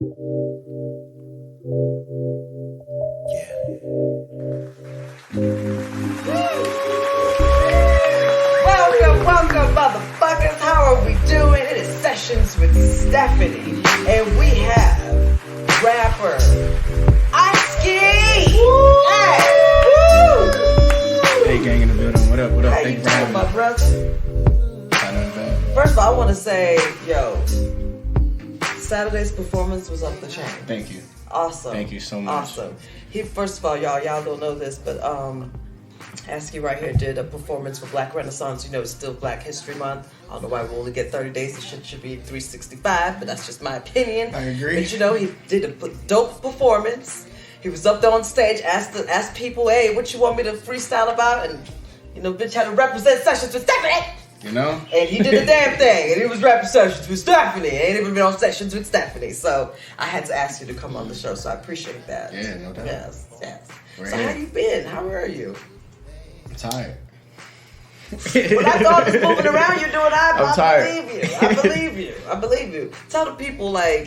Welcome, motherfuckers. How are we doing? It is Sessions with Stephanie, and we have rapper Aske. Hey, gang in the building. What up? What up? How you doing, my brother? First of all, I want to say, Saturday's performance was off the chain. Thank you. Awesome. Thank you so much. Awesome. First of all, y'all don't know this, but Aske right here did a performance for Black Renaissance. You know, it's still Black History Month. I don't know why we only get 30 days. The shit should be 365, but that's just my opinion. I agree. But he did a dope performance. He was up there on stage, asked people, hey, what you want me to freestyle about? And, bitch had to represent Sessions with Stephanie. And he did the damn thing. And he was rapping Sessions with Stephanie. Ain't even been on Sessions with Stephanie. So I had to ask you to come on the show. So I appreciate that. Yeah, no doubt. Yes. We're So here. how you been? How are you? I'm tired. When I thought I was moving around, you're doing I'm tired. I believe you. Tell the people, where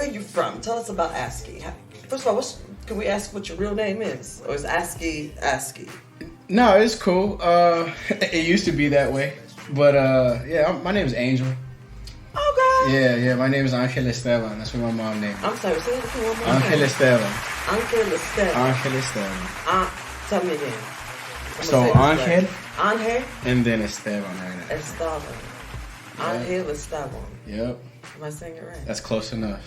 are you from? Tell us about Aske. First of all, can we ask what your real name is? Or is Aske? No, it's cool. It used to be that way. But, my name is Angel. Okay. Yeah, my name is Angel Esteban. That's what my mom named me. I'm sorry, say it again one more time. Angel Esteban. Angel Esteban. Angel Esteban. Tell me again. So, Angel. Angel? And then Esteban right now. Esteban. Angel Esteban. Yep. Am I saying it right? That's close enough.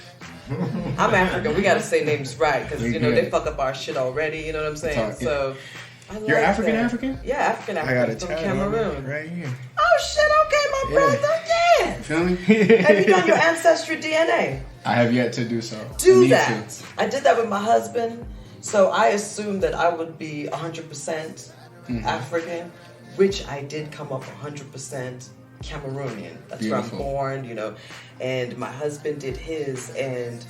I'm African. We gotta say names right because We they good. fuck up our shit already. You know what I'm saying? So You're like African? that. African? Yeah, African. I got a from tattoo Cameroon. right here. Oh shit! Okay, my brother. Yeah. Feel me? Have you done your ancestry DNA? I have yet to do so. Do I need that. to. I did that with my husband, so I assumed that I would be 100% African, which I did come up 100% Cameroonian. That's Beautiful. where I'm born, and my husband did his, and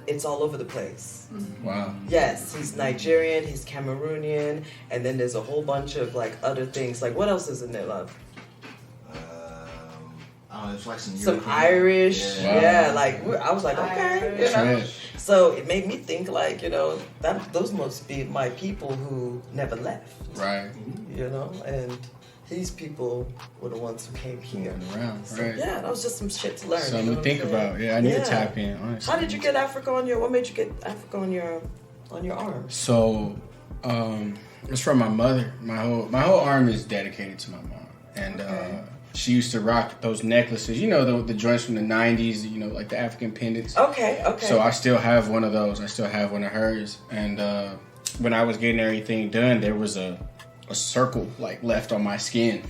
it's all over the place. Wow. Yes, he's Nigerian, he's Cameroonian, and then there's a whole bunch of other things. What else is in there, love? It's like some Some European. Irish, Yeah. I was like, okay, That's right. So it made me think, that those must be my people who never left, Right. and these people were the ones who came here. Moving around, So, right. yeah, that was just some shit to learn. Something you know to what think I'm saying? about. Yeah, I need Yeah. to tap in, honestly. How did you get Africa what made you get Africa on your arm? So, it's from my mother. My whole arm is dedicated to my mom. And she used to rock those necklaces. The joints from the 90s, like the African pendants. Okay. So I still have one of those. I still have one of hers. And when I was getting everything done, there was a circle left on my skin.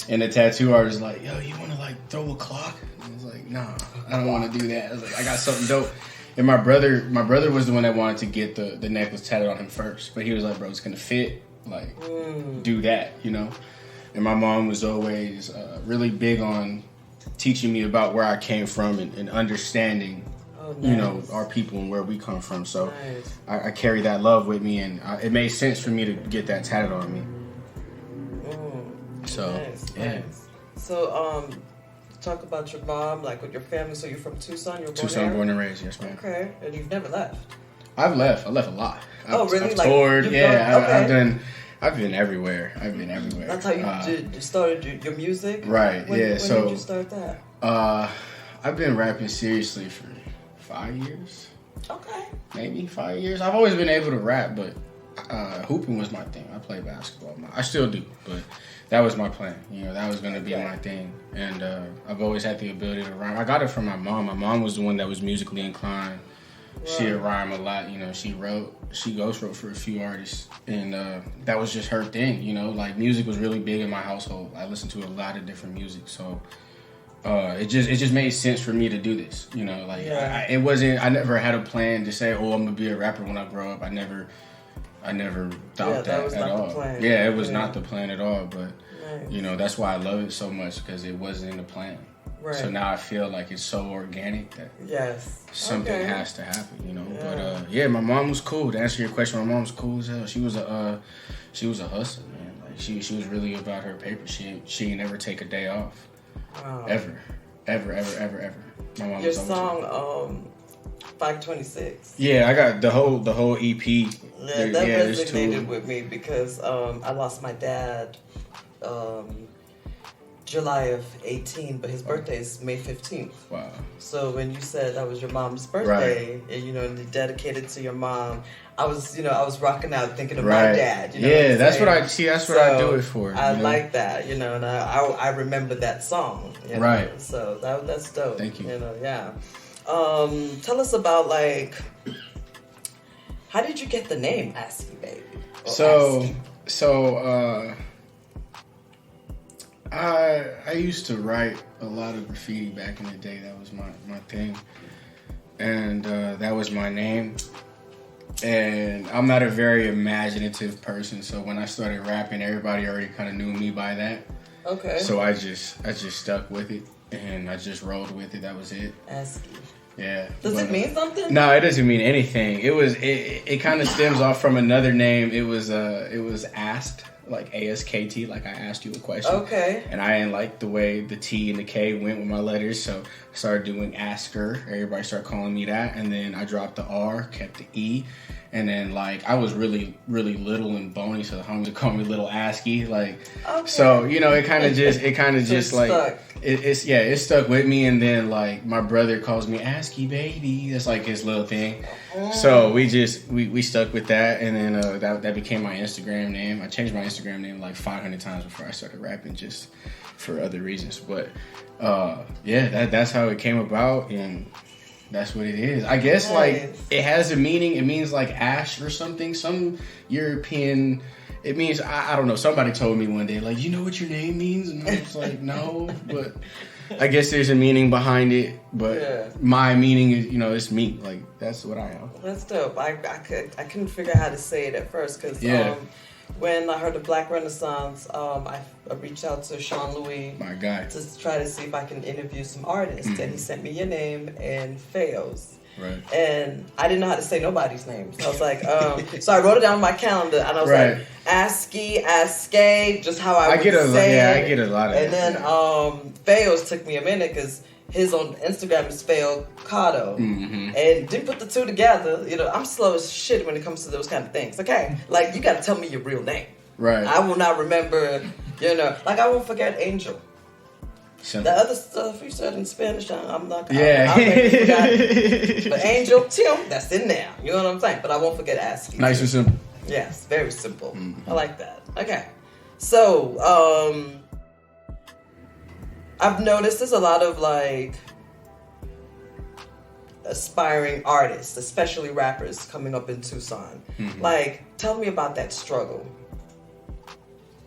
And the tattoo artist was like, yo, you want to throw a clock? And I was like, nah, I don't want to do that. I was like, I got something dope. And my brother was the one that wanted to get the necklace tatted on him first. But he was like, bro, it's going to fit. Do that, And my mom was always really big on teaching me about where I came from and understanding, Nice. our people and where we come from. So Nice. I carry that love with me, and it made sense for me to get that tatted on me. So, yeah. Nice. So, talk about your mom, with your family. So you're from Tucson? You're Tucson, born and raised, yes, ma'am. Okay, and you've never left. I've left a lot. Oh, really? I've toured. you've Yeah, gone- I've been everywhere. That's how you started your music? Right, When yeah. did you start that? I've been rapping seriously for 5 years. Okay. Maybe 5 years. I've always been able to rap, but hooping was my thing. I played basketball. I still do, but that was my plan. That was going to be my thing. And I've always had the ability to rhyme. I got it from my mom. My mom was the one that was musically inclined. Right. She'd rhyme a lot. She ghost wrote for a few artists. And that was just her thing, music was really big in my household. I listened to a lot of different music. So it just made sense for me to do this. It wasn't, I never had a plan to say, oh, I'm going to be a rapper when I grow up. I never thought that was at not all. The plan. Yeah, it was not the plan at all. But Nice. that's why I love it so much, because it wasn't in the plan. Right. So now I feel like it's so organic that something has to happen. Yeah. But my mom was cool. To answer your question, my mom was cool as hell. She was a hustler, man. She was really about her paper. She ain't never take a day off. Wow. Ever. Ever. My mom Your was always song, 526. Yeah, I got the whole EP. Yeah, that there's resonated with me because I lost my dad July of 18, but his birthday is May 15th. Wow. So when you said that was your mom's birthday, and and dedicated to your mom, I was rocking out thinking of my dad. Yeah, that's what I see. That's what I do it for. I like that, and I remember that song. Right. So that's dope. Thank you. Yeah. Tell us about how did you get the name Aske Baby? I used to write a lot of graffiti back in the day. That was my thing, and that was my name. And I'm not a very imaginative person, so when I started rapping, everybody already kind of knew me by that. Okay. So I just stuck with it, and I just rolled with it. That was it. Aske. Yeah. Does it mean something? No, it doesn't mean anything. It kind of stems off from another name. It was asked, like ASKT, like I asked you a question. Okay. And I didn't like the way the T and the K went with my letters, so I started doing Asker. Everybody started calling me that, and then I dropped the R, kept the E. And then, I was really, really little and bony, so the homies would call me Little Aske. So, it kind of just, it stuck with me. And then, my brother calls me Aske Baby. That's, his little thing. So, we stuck with that. And then that became my Instagram name. I changed my Instagram name, 500 times before I started rapping, just for other reasons. But, that's how it came about. And that's what it is. I guess, it has a meaning. It means, ash or something. Some European... It means, I don't know. Somebody told me one day, you know what your name means? And I was like, no. But I guess there's a meaning behind it. But my meaning is, it's me. That's what I am. That's dope. I couldn't figure out how to say it at first because... when I heard the Black Renaissance, I reached out to Sean Louis, my guy, to try to see if I can interview some artists, and he sent me your name and Fails. Right. And I didn't know how to say nobody's name. So I was like, so I wrote it down on my calendar, and I was like, Aske, just how I would say it. I get a lot of and that. And then Fails took me a minute because his on Instagram is Fail Cotto. Mm-hmm. And didn't put the two together. I'm slow as shit when it comes to those kind of things. Okay? you got to tell me your real name. Right. I will not remember, I won't forget Angel. Simple. The other stuff you said in Spanish, I'm not. Yeah. I'll forget. But Angel, Tim, that's in there. You know what I'm saying? But I won't forget Aske. Nice and simple. Yes, very simple. Mm-hmm. I like that. Okay. So, I've noticed there's a lot of aspiring artists, especially rappers, coming up in Tucson. Mm-hmm. Tell me about that struggle.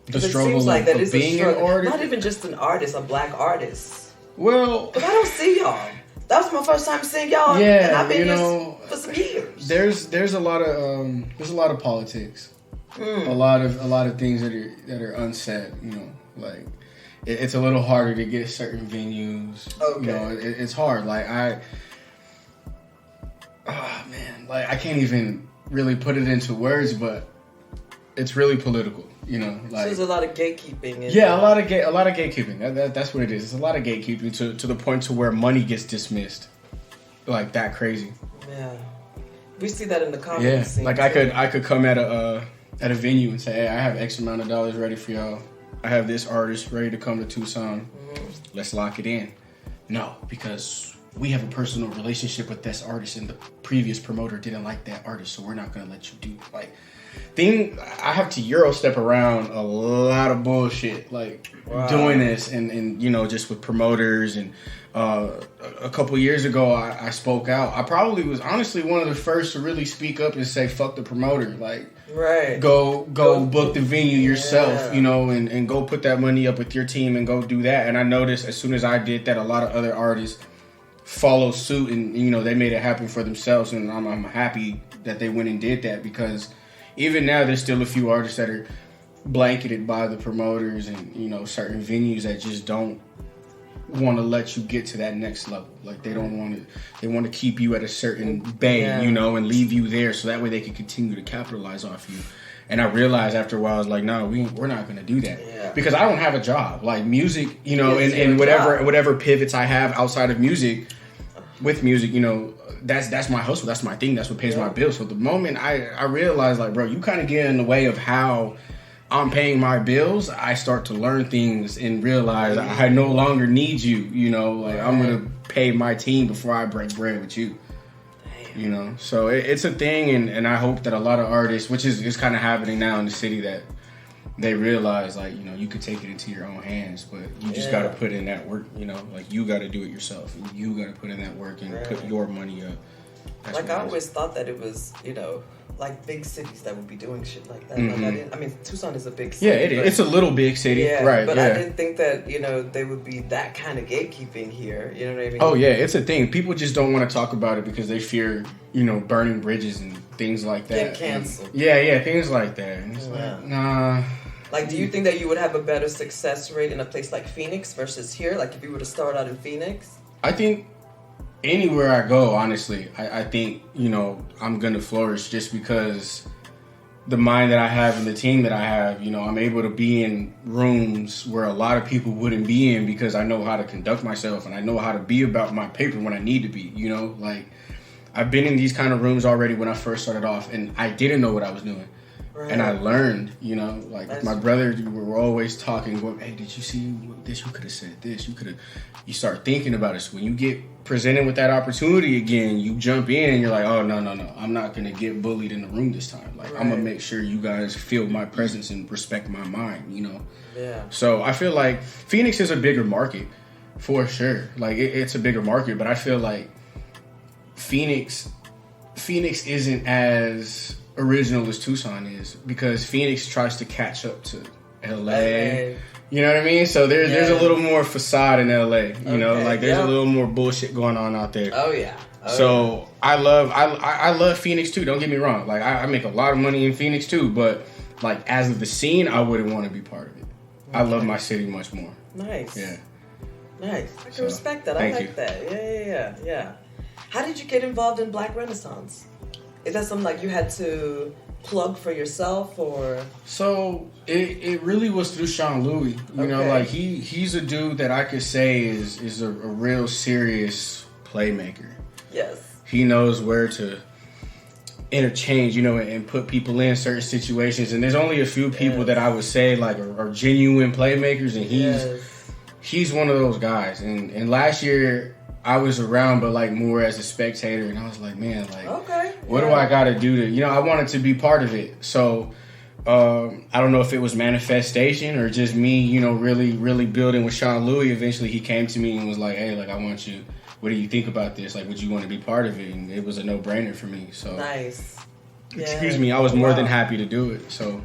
The struggle of being an artist? Not even just an artist, a black artist. Well... Because I don't see y'all. That was my first time seeing y'all. Yeah, and I've been here for some years. There's a lot of politics. A lot of things that are unsaid, it's a little harder to get certain venues. Okay. It's hard. I can't even really put it into words, but it's really political. So there's a lot of gatekeeping. A lot of gatekeeping. That's what it is. It's a lot of gatekeeping to the point to where money gets dismissed, that crazy. Yeah, we see that in the comedy scene. I could come at a venue and say, hey, I have X amount of dollars ready for y'all. I have this artist ready to come to Tucson. Mm-hmm. Let's lock it in. No, because we have a personal relationship with this artist, and the previous promoter didn't like that artist, so we're not gonna let you do I have to Euro step around a lot of bullshit, doing this and just with promoters. And a couple years ago, I spoke out. I probably was honestly one of the first to really speak up and say, fuck the promoter. Right. Go book the venue yourself, and go put that money up with your team and go do that. And I noticed as soon as I did that, a lot of other artists followed suit and, they made it happen for themselves. And I'm happy that they went and did that, because even now, there's still a few artists that are blanketed by the promoters and, certain venues that just don't want to let you get to that next level. They don't want to, they want to keep you at a certain bay, and leave you there so that way they can continue to capitalize off you. And I realized after a while, I was like, no, we're not going to do that. Yeah. Because I don't have a job. Like music, you know, and whatever pivots I have outside of music, with music, you know, that's my hustle. That's my thing. That's what pays my bills. So the moment I realized, like, bro, you kind of get in the way of how I'm paying my bills, I start to learn things and realize I no longer need you, you know, like I'm going to pay my team before I break bread with you. You know, so it's a thing, and I hope that a lot of artists, which is kind of happening now in the city, that they realize, like, you know, you could take it into your own hands, but you just got to put in that work, you know, like you got to do it yourself. You got to put in that work and put your money up. That's like, I always thought that it was, you know, like big cities that would be doing shit like that. Like, I mean, Tucson is a big city. Yeah, it's a little big city, right? But I didn't think that, you know, there would be that kind of gatekeeping here. You know what I mean? Oh yeah, it's a thing. People just don't want to talk about it because they fear, you know, burning bridges and things like that. Get canceled. Yeah, things like that. And it's like, nah. Like, do you think that you would have a better success rate in a place like Phoenix versus here? Like, if you were to start out in Phoenix? I think anywhere I go, honestly, I think, you know, I'm going to flourish just because the mind that I have and the team that I have, you know, I'm able to be in rooms where a lot of people wouldn't be in because I know how to conduct myself and I know how to be about my paper when I need to be, you know, like I've been in these kind of rooms already when I first started off and I didn't know what I was doing. Right. And I learned, you know, like that's my brother, we were always talking, going, hey, did you see this? You could have said this. You start thinking about it. So when you get presented with that opportunity again, you jump in and you're like, oh, no. I'm not going to get bullied in the room this time. Like, I'm going to make sure you guys feel my presence and respect my mind, you know? Yeah. So I feel like Phoenix is a bigger market for sure. Like, it's a bigger market, but I feel like Phoenix isn't as original as Tucson is because Phoenix tries to catch up to LA. You know what I mean? So there's a little more facade in LA. You know, like there's a little more bullshit going on out there. Oh yeah. I love Phoenix too. Don't get me wrong. Like I make a lot of money in Phoenix too, but like as of the scene, I wouldn't want to be part of it. I love my city much more. Nice. Yeah. Nice. I can respect that. I like that. Yeah. How did you get involved in Black Renaissance? Is that something like you had to plug for yourself or? So it really was through Sean Louis. You know, like he's a dude that I could say is a real serious playmaker. Yes. He knows where to interchange, you know, and put people in certain situations. And there's only a few people that I would say like are genuine playmakers, and he's one of those guys. And last year I was around, but like more as a spectator, and I was like, man, like, what do I got to do to, you know, I wanted to be part of it. So I don't know if it was manifestation or just me, you know, really, really building with Sean Louis. Eventually he came to me and was like, hey, like, I want you, what do you think about this? Like, would you want to be part of it? And it was a no-brainer for me. So nice. Excuse me, I was more than happy to do it. So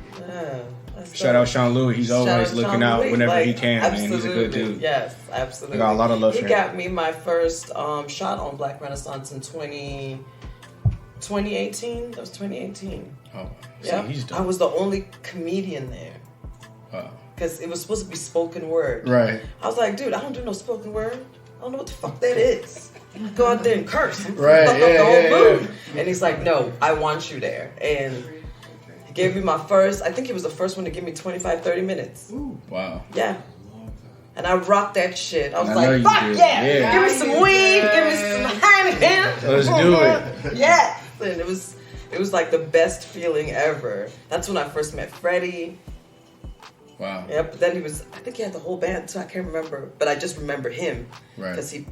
shout out Sean Louis. He's always looking out whenever he can, man. He's a good dude. Yes, absolutely. I got a lot of love for him. He got me my first shot on Black Renaissance in 2018. That was 2018. Oh, yeah. I was the only comedian there. Wow. Because it was supposed to be spoken word. Right. I was like, dude, I don't do no spoken word. I don't know what the fuck that is. Go out there and curse. Right. Yeah. And he's like, no, I want you there. And he gave me my first, I think he was the first one to give me 25, 30 minutes. Ooh, wow. Yeah. And I rocked that shit. I was like, fuck yeah. Give me some weed. Give me some Heineken. Let's do it. Yes. And it was like the best feeling ever. That's when I first met Freddie. Wow. Yeah, but then I think he had the whole band too. I can't remember, but I just remember him. Right. Because he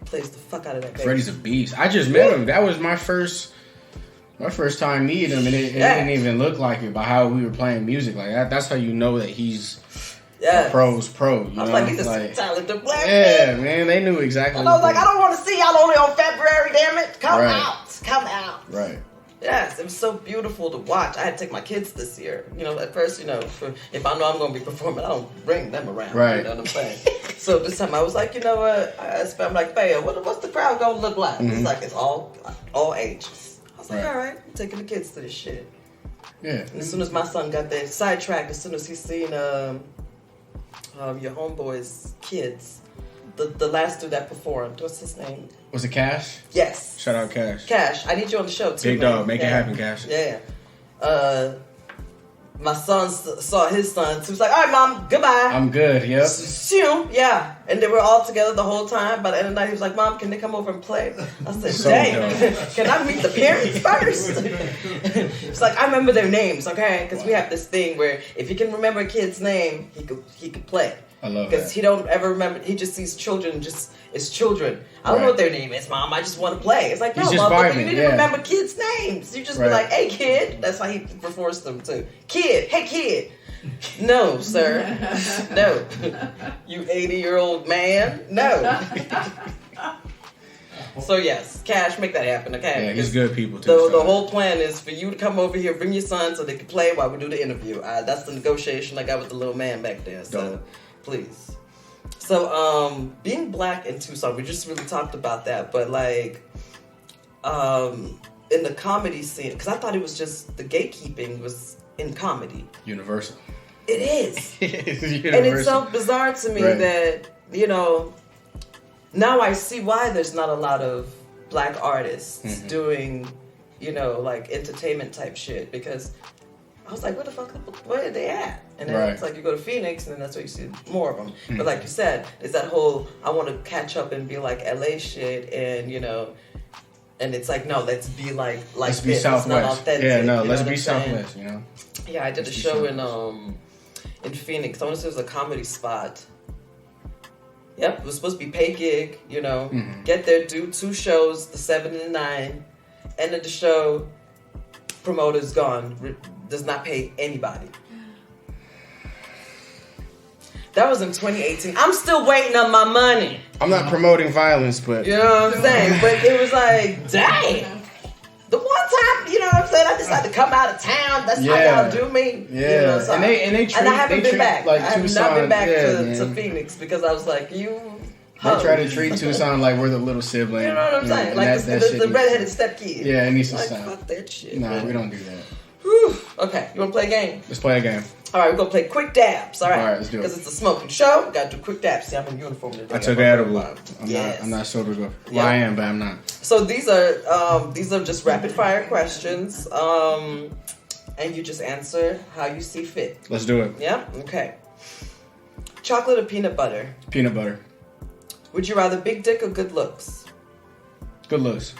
plays the fuck out of that bass. Freddie's a beast. I just met him. That was my first time meeting him, and it didn't even look like it by how we were playing music. Like that's how you know that he's a pro's pro. You I was know? like, he's a talented black man. They knew exactly. And I was like, I don't want to see y'all only on February, damn it. Come out. Right. Yes, it was so beautiful to watch. I had to take my kids this year. You know, at first, you know, if I know I'm going to be performing, I don't bring them around. Right. You know what I'm saying? So this time I was like, you know what? I'm like, Bayo, what's the crowd going to look like? Mm-hmm. It's like, it's all ages. I was like, all right, I'm taking the kids to this shit. Yeah. And as soon as my son got there, sidetracked, as soon as he seen your homeboy's kids, the last dude that performed, what's his name? Was it Cash? Yes. Shout out Cash. Cash, I need you on the show too. Big dog, make it happen, Cash. Yeah. my son saw his son. So he was like, all right, Mom, goodbye. I'm good, yep. Yeah. And they were all together the whole time. By the end of the night, he was like, Mom, can they come over and play? I said, dang, can I meet the parents first? It's like, I remember their names, okay? Because we have this thing where if he can remember a kid's name, he could play. I love that. Because he don't ever remember, he just sees children as children. I don't know what their name is, Mom. I just want to play. It's like, no, motherfucker, you need to remember kids' names. You just be like, hey, kid. That's how he refers them to. Kid, hey, kid. No, sir. No. You 80-year-old man. No. So, yes, Cash, make that happen, okay? Yeah, he's good people, too. The whole plan is for you to come over here, bring your son so they can play while we do the interview. That's the negotiation I got with the little man back there. So, please. So, being black in Tucson, we just really talked about that, but like, in the comedy scene, because I thought it was just the gatekeeping was in comedy. Universal. It is. It's universal. And it's so bizarre to me that, you know, now I see why there's not a lot of black artists doing, you know, like entertainment type shit, because I was like, where are they at? And then it's like you go to Phoenix and then that's where you see more of them. But like you said, there's that whole, I want to catch up and be like LA shit, and you know, and it's like, no, let's be like let's this. be Southwest. It's not authentic. Yeah, no, you let's know be Southwest, you know? Yeah, I did a show in Phoenix. I want to say it was a comedy spot. Yep, it was supposed to be pay gig, you know. Get there, do 2 shows, the 7 and 9. End of the show, promoter's gone. Does not pay anybody. That was in 2018. I'm still waiting on my money. I'm not promoting violence, but... You know what I'm saying? But it was like, dang. The one time, you know what I'm saying, I decided to come out of town. That's how y'all do me. Yeah. You know, so and they treat, and I haven't been back. Like I have Tucson, not been back to Phoenix because I was like, They try to treat Tucson like we're the little sibling. You know what I'm saying? Like the redheaded stepkid. Yeah, it needs to like, stop. Fuck that shit. No, man. we don't do that. Whew. Okay, you want to play a game? Let's play a game. All right, we're going to play quick dabs. All right, let's do it. Because it's a smoking show. We got to do quick dabs. See, I'm in uniform today. I took an edible. I'm not sober. Well, I am, but I'm not. So these are just rapid fire questions, and you just answer how you see fit. Let's do it. Yeah. Okay. Chocolate or peanut butter? Peanut butter. Would you rather big dick or good looks? Good looks.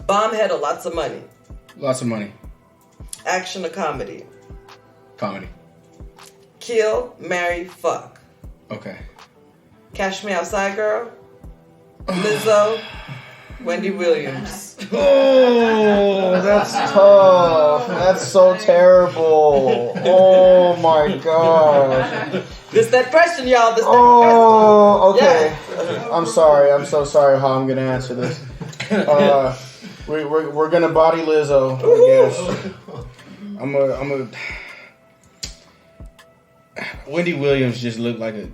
Bomb head or lots of money? Lots of money. Action or comedy? Comedy. Kill, marry, fuck. Okay. Cash Me Outside Girl? Lizzo? Wendy Williams? Oh, that's tough. That's so terrible. Oh my gosh. This that question, y'all. Oh, okay. Yeah. I'm sorry. I'm so sorry how I'm gonna answer this. We're gonna body Lizzo, I guess. I'm a. Wendy Williams just looked like a.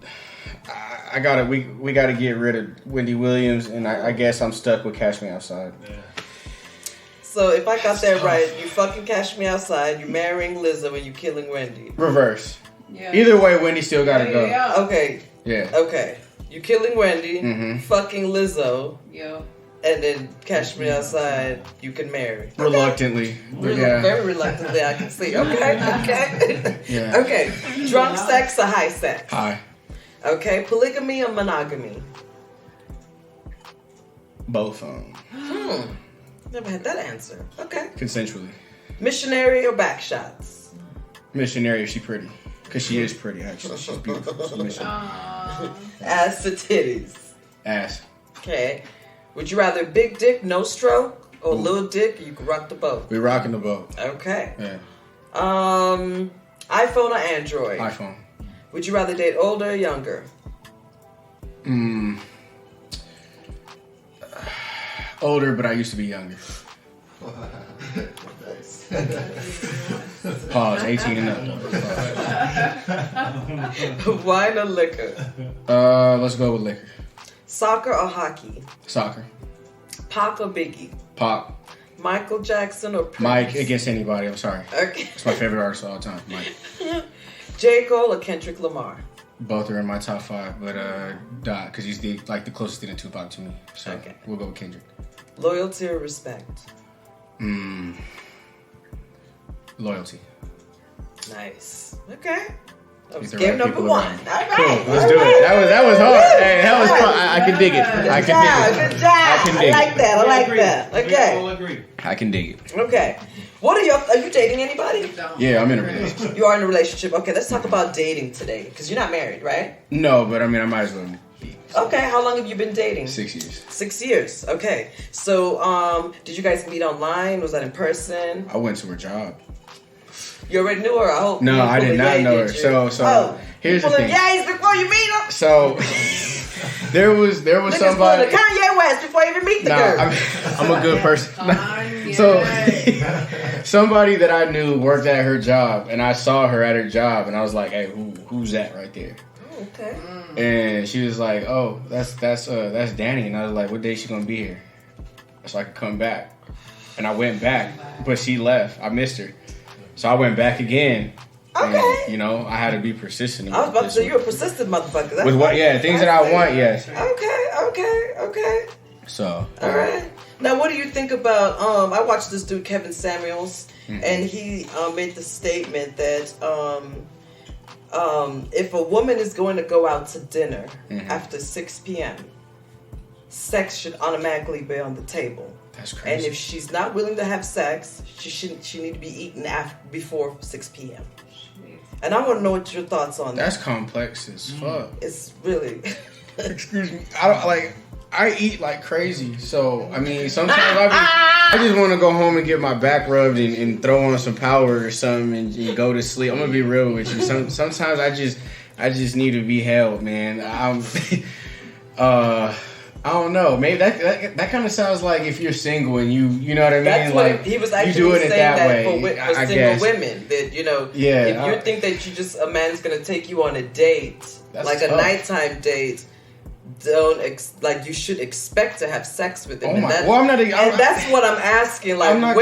We gotta get rid of Wendy Williams, and I guess I'm stuck with Cash Me Outside. Yeah. So if I got that right, you fucking Cash Me Outside, you marrying Lizzo, and you killing Wendy. Reverse. Yeah. Either way, Wendy still gotta go. Yeah. Okay. Yeah. Okay. You killing Wendy, fucking Lizzo, Yeah. and then Cash Me Outside, you can marry. Reluctantly, but yeah. Very reluctantly, I can see. Okay. Yeah. Okay. Drunk sex or high sex? Hi. Okay. Polygamy or monogamy? Both. Never had that answer. Okay. Consensually. Missionary or back shots? Missionary if she pretty. Because she is pretty, actually. She's beautiful. So missionary. Ass to titties. Ass. Okay. Would you rather big dick, no stroke, or little dick, you can rock the boat? We rocking the boat. Okay. Yeah. iPhone or Android? iPhone. Would you rather date older or younger? Older, but I used to be younger. Pause. 18 and up. Wine or liquor? Let's go with liquor. Soccer or hockey? Soccer. Pac or Biggie? Pop. Michael Jackson or Prince? Mike against anybody. I'm sorry. Okay. It's my favorite artist of all time. Mike. J. Cole or Kendrick Lamar? Both are in my top 5, but Dot, because he's the closest thing to Tupac to me. So we'll go with Kendrick. Loyalty or respect? Loyalty. Nice. Okay. That was Get the game right number people one. around. All right. Cool. Let's do it. That was hard. Hey, that was fun. I can dig it. I can dig it. Good job. I like that. I like that. Okay. We'll agree. I can dig it. Okay. Are you dating anybody? Yeah, I'm in a relationship. You are in a relationship. Okay, let's talk about dating today. Because you're not married, right? No, but I mean, I might as well be. Okay, how long have you been dating? 6 years. 6 years. Okay. So, did you guys meet online? Was that in person? I went to her job. You already knew her, I hope. No, I did not know her. So here's the thing. Yays before you meet her. So there was Niggas somebody. pulling the Kanye West before you even meet the girl. I'm a good person. So somebody that I knew worked at her job, and I saw her at her job, and I was like, "Hey, who's that right there?" Oh, okay. And she was like, "Oh, that's Danny." And I was like, "What day she gonna be here?" So I could come back. And I went back, but she left. I missed her, so I went back again. Okay. And, I had to be persistent. I was about to say you're a persistent motherfucker. That's with what? Yeah, things that I want. Yes. Okay. So. All right. Now, what do you think about? I watched this dude Kevin Samuels, and he made the statement that if a woman is going to go out to dinner after 6 p.m., sex should automatically be on the table. That's crazy. And if she's not willing to have sex, she need to be eaten before 6 p.m. And I want to know what your thoughts on that. That's complex as fuck. It's really. Excuse me. I eat like crazy, so I mean sometimes I just want to go home and get my back rubbed and throw on some power or something and go to sleep. I'm gonna be real with you. Sometimes I just need to be held, man. I don't know. Maybe that kind of sounds like if you're single and you know what I mean. That's like what he was actually you doing it saying that way. For I single guess. women that Yeah, if you think that a man's gonna take you on a date, like tough. a nighttime date, you should expect to have sex with him. Oh I'm not. That's what I'm asking. Like I'm not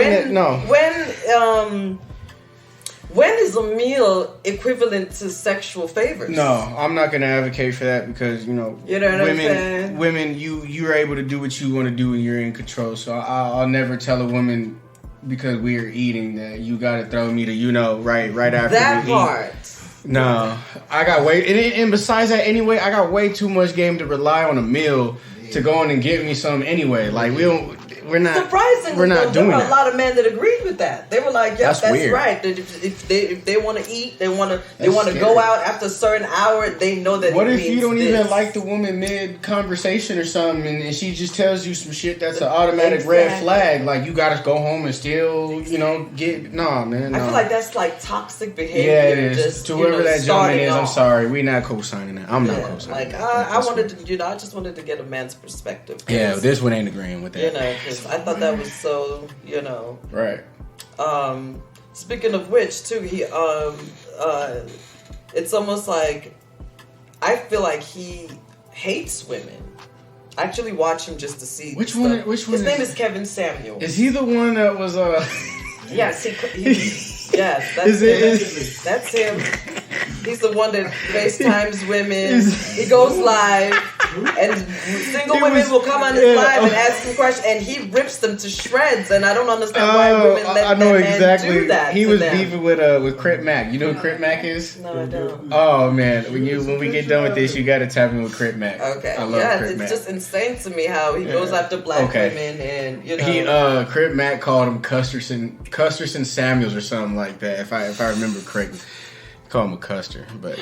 when is a meal equivalent to sexual favors? No, I'm not gonna advocate for that because you know what I'm saying? Women, you're able to do what you want to do and you're in control. So I'll never tell a woman because we are eating that you got to throw me to right after that we part. Eat. No, I got and besides that anyway, I got way too much game to rely on a meal to go in and get me some anyway. Like we're not. Surprisingly, we're not doing there were that. a lot of men that agreed with that. They were like, "Yeah, that's weird. right." That if they want to eat, they want to go out after a certain hour. They know that. What it if you means don't this. even like the woman mid conversation or something, and she just tells you some shit that's an automatic red flag? Like you gotta go home and still, get man. No. I feel like that's like toxic behavior. Yeah, it is. Just, to whoever that gentleman is, I'm off. sorry, we not co-signing that. I'm not co-signing. Like I wanted to, I just wanted to get a man's perspective. Yeah, this one ain't agreeing with that. Because I thought that was so, Right. Speaking of which, too, he it's almost like I feel like he hates women. I actually watch him just to see which one. His name is Kevin Samuel. Is he the one that was Yes, yes, that's him. That's him. He's the one that FaceTimes women. He goes live, and single women will come on his live and ask him questions, and he rips them to shreds. And I don't understand why women let men do that. He was beefing with Crip Mac. You know who Crip Mac is? No, I don't. Oh man, when we get done with this, you got to tap in with Crip Mac. Okay, I love Crip Mac. It's just insane to me how he goes after black women, and he Crip Mac called him Custerson Samuels or something like that. If I remember correctly. Call him a Custer, but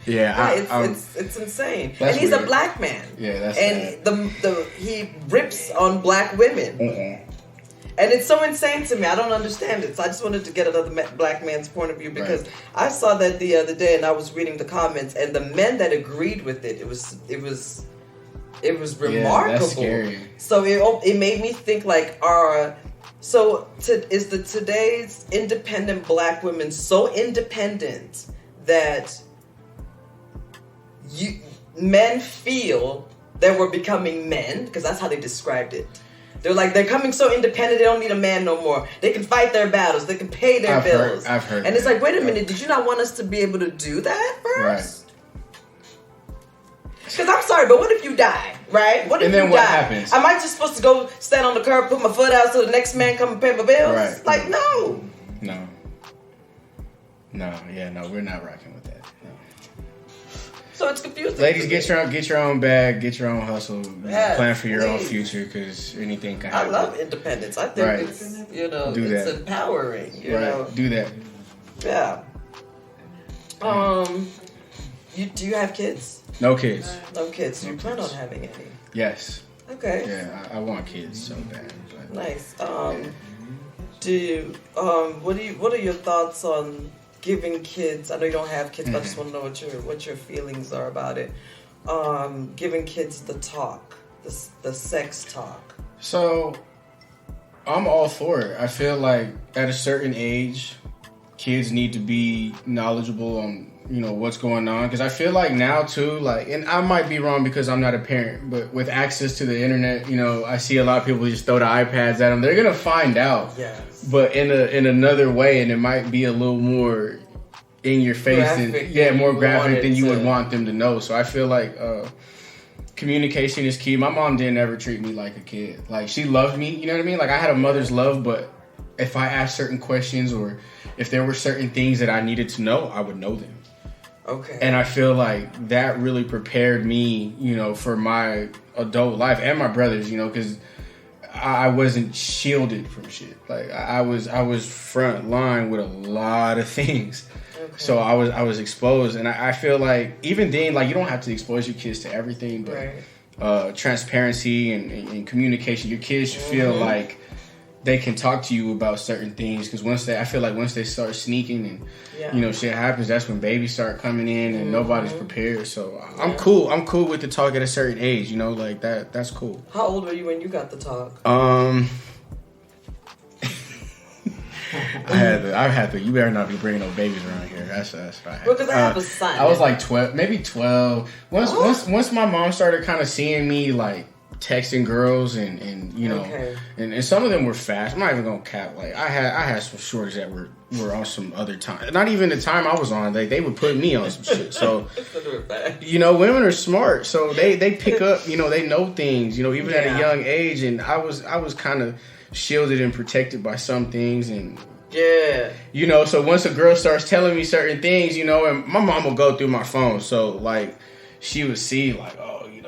yeah, it's insane. And he's weird. a black man. Yeah, that's and he rips on black women, and it's so insane to me. I don't understand it. So I just wanted to get another black man's point of view because I saw that the other day, and I was reading the comments, and the men that agreed with it, it was remarkable. Yeah, that's scary. So it made me think like is today's independent black women so independent that men feel that we're becoming men? Because that's how they described it. They're coming so independent they don't need a man no more. They can fight their battles. They can pay their bills. I've heard. And it's like, wait a minute, did you not want us to be able to do that first? Right. Because I'm sorry, but what if you die, right? What if and then you what die? happens? Am I just supposed to go stand on the curb, put my foot out so the next man come and pay my bills? Right. Like, no. No. No, we're not rocking with that. No. So it's confusing. Ladies, get your own bag, get your own hustle, plan for your own future, because anything can happen. I love independence. I think it's it's empowering. You know, do that. Yeah. Do you have kids? No kids. No kids. Do you plan on having any? Yes. Okay. Yeah, I want kids so bad. But, nice. What are your thoughts on giving kids? I know you don't have kids, but I just want to know what your feelings are about it. Giving kids the talk, the sex talk. So, I'm all for it. I feel like at a certain age, kids need to be knowledgeable on what's going on, because I feel like now too, and I might be wrong because I'm not a parent, but with access to the internet, I see a lot of people just throw the iPads at them. They're gonna find out, but in another way, and it might be a little more in your face and more graphic than you would want them to know. So I feel like communication is key. My mom didn't ever treat me like a kid. Like, she loved me, you know what I mean? Like, I had a mother's love, but if I asked certain questions or if there were certain things that I needed to know, I would know them. Okay. And I feel like that really prepared me, for my adult life and my brothers, because I wasn't shielded from shit. Like, I was front line with a lot of things. Okay. So I was exposed, and I feel like even then, like, you don't have to expose your kids to everything, but transparency and communication, your kids should feel like they can talk to you about certain things, because I feel like once they start sneaking and shit happens, that's when babies start coming in and nobody's prepared. So I'm cool with the talk at a certain age, like that's cool. How old were you when you got the talk? I had to. You better not be bringing no babies around here. That's right. Well, because I have a son. I was like 12, maybe 12. Once my mom started kind of seeing me like texting girls and and some of them were fast. I'm not even gonna cap. Like, I had some shorties that were on some other time. Not even the time I was on. They would put me on some shit. So women are smart. So they pick up. They know things. Even at a young age. And I was kind of shielded and protected by some things, and so once a girl starts telling me certain things, and my mom will go through my phone, so like she would see like,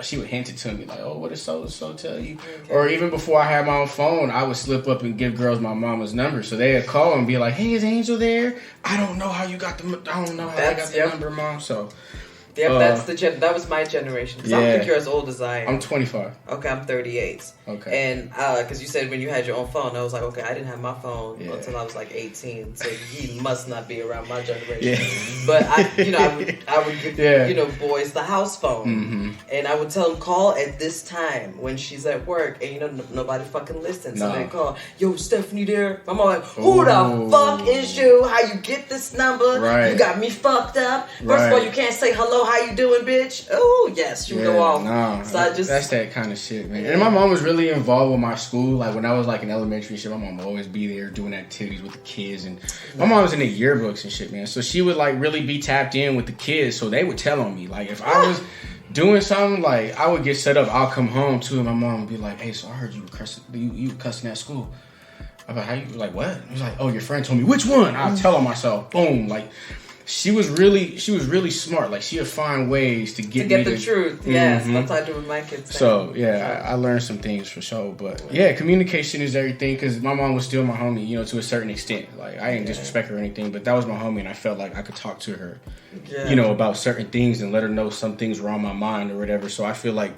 she would hint it to me like, oh, what does so tell you? Okay. Or even before I had my own phone, I would slip up and give girls my mama's number, so they'd call and be like, hey, is Angel there? I don't know how I got the number, Mom. So that was my generation. Because I don't think you're as old as I am. I'm 25. Okay, I'm 38. Okay. And because you said when you had your own phone, I was like, okay, I didn't have my phone until I was like 18, so he must not be around my generation. Yeah. But I would give boys the house phone, and I would tell them, call at this time when she's at work, and nobody fucking listens. So they call, yo, Stephanie there? My mom like, who the fuck is you? How you get this number? Right. You got me fucked up. First of all, you can't say hello. How you doing, bitch? Oh, yes, you go off. No, so that's that kind of shit, man. And my mom was really involved with my school. Like, when I was like in elementary shit, my mom would always be there doing activities with the kids. And my mom was in the yearbooks and shit, man. So she would like really be tapped in with the kids. So they would tell on me. Like, if I was doing something, like, I would get set up. I'll come home too, and my mom would be like, hey, so I heard you were cussing at school. I'm like, how you, like, what? He was like, oh, your friend told me. Which one? I'll tell on myself. Boom. Like, she was really smart. Like, she would find ways to get the truth. Yes, that's what I do with my kids. So I learned some things for sure. But communication is everything. Because my mom was still my homie, to a certain extent. Like, I didn't disrespect her or anything, but that was my homie, and I felt like I could talk to her, about certain things and let her know some things were on my mind or whatever. So I feel like,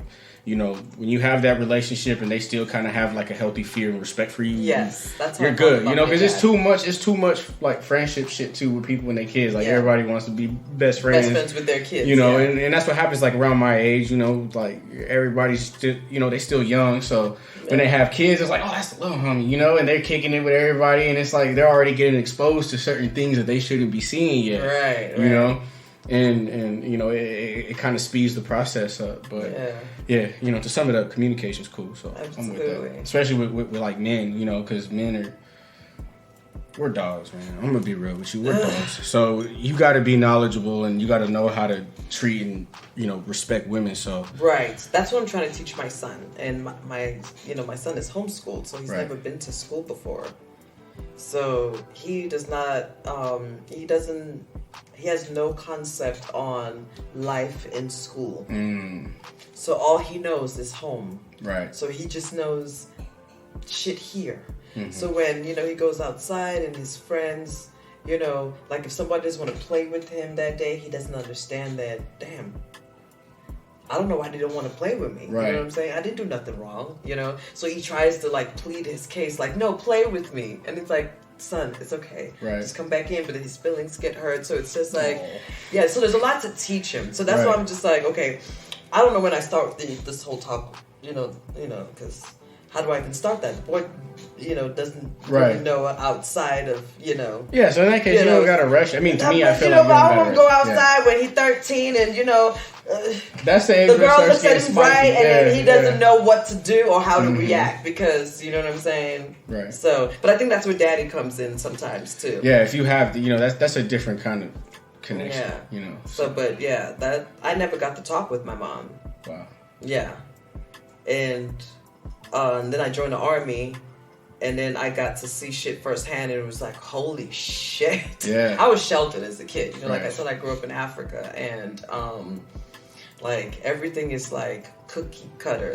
when you have that relationship and they still kind of have like a healthy fear and respect for you, that's you're good, because it's too much like friendship shit too with people and their kids. Like, everybody wants to be best friends with their kids, and that's what happens like around my age, like everybody's still, they still young, so when they have kids, it's like, oh, that's the little homie, and they're kicking it with everybody, and it's like they're already getting exposed to certain things that they shouldn't be seeing yet, right. And it kind of speeds the process up, but to sum it up, communication's cool. So I'm with that, especially with like men, because men we're dogs, man. I'm gonna be real with you, we're dogs. So you got to be knowledgeable and you got to know how to treat and respect women. So that's what I'm trying to teach my son, and my son is homeschooled, so he's never been to school before. So he does not, he has no concept on life in school. So all he knows is home. Right. So he just knows shit here. So when, he goes outside and his friends, like if somebody doesn't want to play with him that day, he doesn't understand that, damn, I don't know why they don't want to play with me. Right. You know what I'm saying? I didn't do nothing wrong, So he tries to like plead his case, like, no, play with me. And it's like, son, it's okay. Right. Just come back in, but his feelings get hurt. So it's just like, yeah, so there's a lot to teach him. So that's why I'm just like, okay, I don't know when I start this whole talk, because how do I even start that? The boy, doesn't really know outside of, Yeah, so in that case, you don't got to rush. I mean, to me, I feel like I want to go outside when he's 13 and, that's the age the girl looks at him spiky. right and then he doesn't know what to do or how to react because, you know what I'm saying? Right. So, but I think that's where daddy comes in sometimes too. Yeah, if you have, that's a different kind of connection, So, but yeah, that, I never got to talk with my mom. Wow. Yeah. And then I joined the army. And then I got to see shit firsthand, and it was like, holy shit. Yeah. I was sheltered as a kid. Like I said, I grew up in Africa, and like everything is like cookie cutter.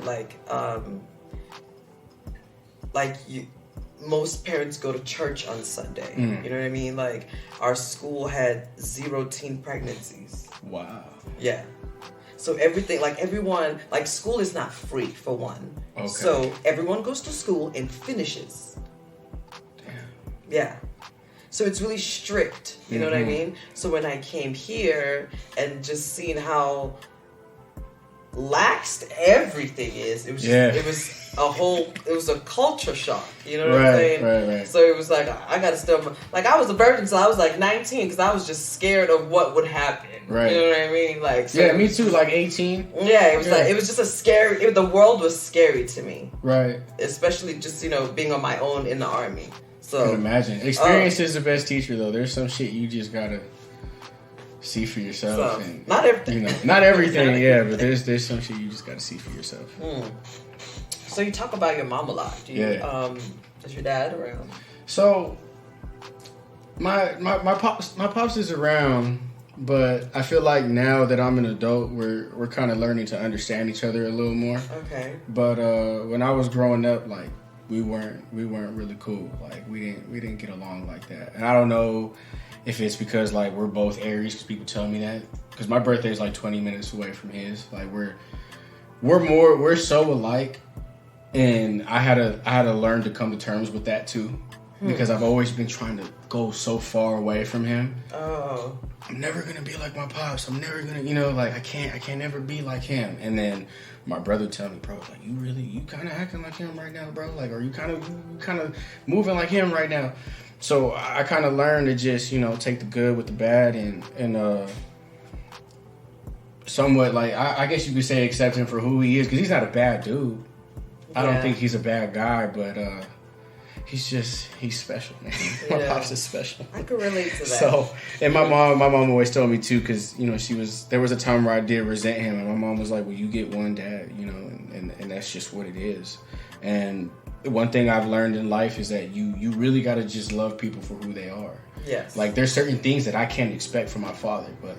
Most parents go to church on Sunday. You know what I mean? Like our school had 0 teen pregnancies. Wow. Yeah. So everything, like everyone, like school is not free for one. Okay. So everyone goes to school and finishes. Damn. Yeah. So it's really strict. You know what I mean? So when I came here and just seeing how laxed everything is, it was a culture shock. You know what I'm saying? Right. So it was like, I got to still, like I was a virgin, so I was like 19 because I was just scared of what would happen. Right. You know what I mean? Like, so, yeah, me too. Like 18. Yeah, it was like it was just a scary. The world was scary to me. Right. Especially just being on my own in the army. So I can imagine. Experience is the best teacher, though. There's some shit you just gotta see for yourself. So, and, not everything. Not everything. Yeah, but there's some shit you just gotta see for yourself. So you talk about your mom a lot. Is your dad around? So my pops is around. But I feel like now that I'm an adult, we're kind of learning to understand each other a little more. Okay. But when I was growing up, like we weren't really cool. Like we didn't get along like that. And I don't know if it's because like we're both Aries, because people tell me that. Because my birthday is like 20 minutes away from his. Like we're so alike, and I had to learn to come to terms with that too. Because I've always been trying to go so far away from him. Oh. I'm never gonna be like my pops. I'm never gonna, like I can't never be like him. And then my brother tell me, bro, like you kind of acting like him right now, bro. Like, are you kind of moving like him right now? So I kind of learned to just, take the good with the bad and somewhat like I guess you could say accept him for who he is, because he's not a bad dude. I don't think he's a bad guy, but he's special, man. My pops is special. I can relate to that. So, and my mom always told me too, because there was a time where I did resent him, and my mom was like, "Well, you get one dad, and that's just what it is." And one thing I've learned in life is that you really got to just love people for who they are. Yes. Like there's certain things that I can't expect from my father, but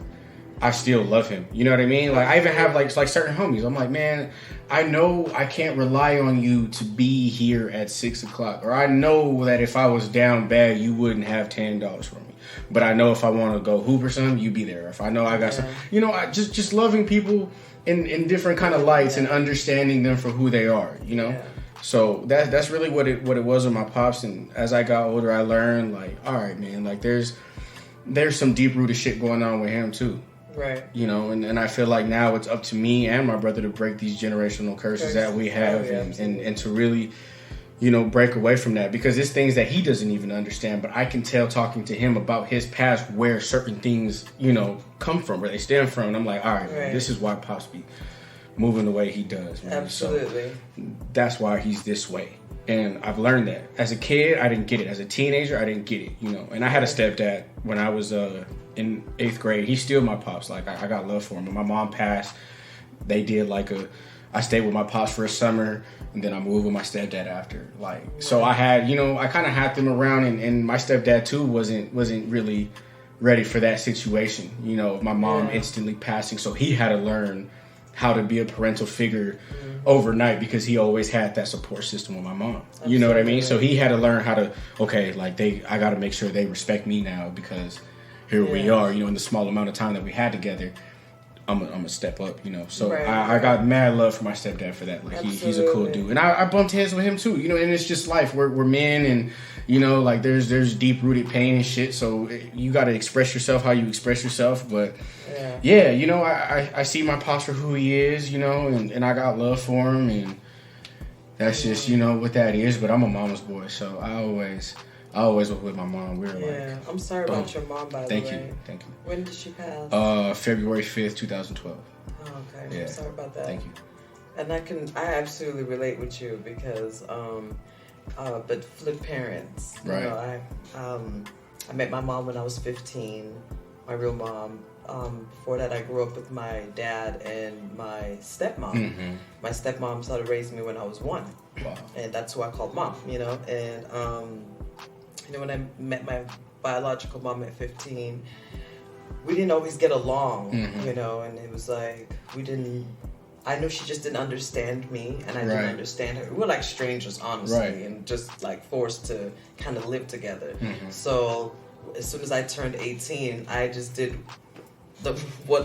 I still love him. You know what I mean? Like I even have like certain homies. I'm like, man, I know I can't rely on you to be here at 6:00, or I know that if I was down bad, you wouldn't have $10 for me. But I know if I want to go hoop or something, you be there. If I know I got some, I just loving people in different kind of lights and understanding them for who they are. Yeah. So that's really what it was with my pops. And as I got older, I learned like, all right, man, like there's some deep rooted shit going on with him too. Right. And I feel like now it's up to me and my brother to break these generational curses that we have and to really, break away from that, because it's things that he doesn't even understand, but I can tell talking to him about his past where certain things, come from, where they stem from. And I'm like, all right, man, this is why Pops be moving the way he does, man. Absolutely. So that's why he's this way. And I've learned that. As a kid, I didn't get it. As a teenager, I didn't get it, And I had a stepdad when I was in 8th grade. He's still my pops. Like, I got love for him. When my mom passed, they did I stayed with my pops for a summer and then I moved with my stepdad after. Like, so I had, you know, I kind of had them around, and my stepdad too wasn't really ready for that situation. You know, my mom instantly passing, so he had to learn how to be a parental figure overnight because he always had that support system with my mom. You know what I mean? So he had to learn how to, okay, like I got to make sure they respect me now because here we are, you know, in the small amount of time that we had together. I'm gonna step up, you know. So I got mad love for my stepdad for that. Like he's a cool dude, and I bumped heads with him too, you know. And it's just life. We're men, and you know, like there's deep rooted pain and shit. So you got to express yourself how you express yourself. But yeah, you know, I see my pops for who he is, you know, and I got love for him, and that's just, you know, what that is. But I'm a mama's boy, so I always was with my mom. We were like, I'm sorry about your mom, by the way. Thank you. When did she pass? February 5th, 2012. Oh, okay. Yeah. I'm sorry about that. Thank you. And I absolutely relate with you because, but flip parents. Right. You know, I met my mom when I was 15, my real mom. Before that, I grew up with my dad and my stepmom. Mm-hmm. My stepmom started raising me when I was 1. Wow. And that's who I called mom, you know, and, you know, when I met my biological mom at 15, we didn't always get along, you know, and it was like, I knew she just didn't understand me, and I didn't understand her. We were like strangers, honestly, and just like forced to kind of live together. So as soon as I turned 18, I just did what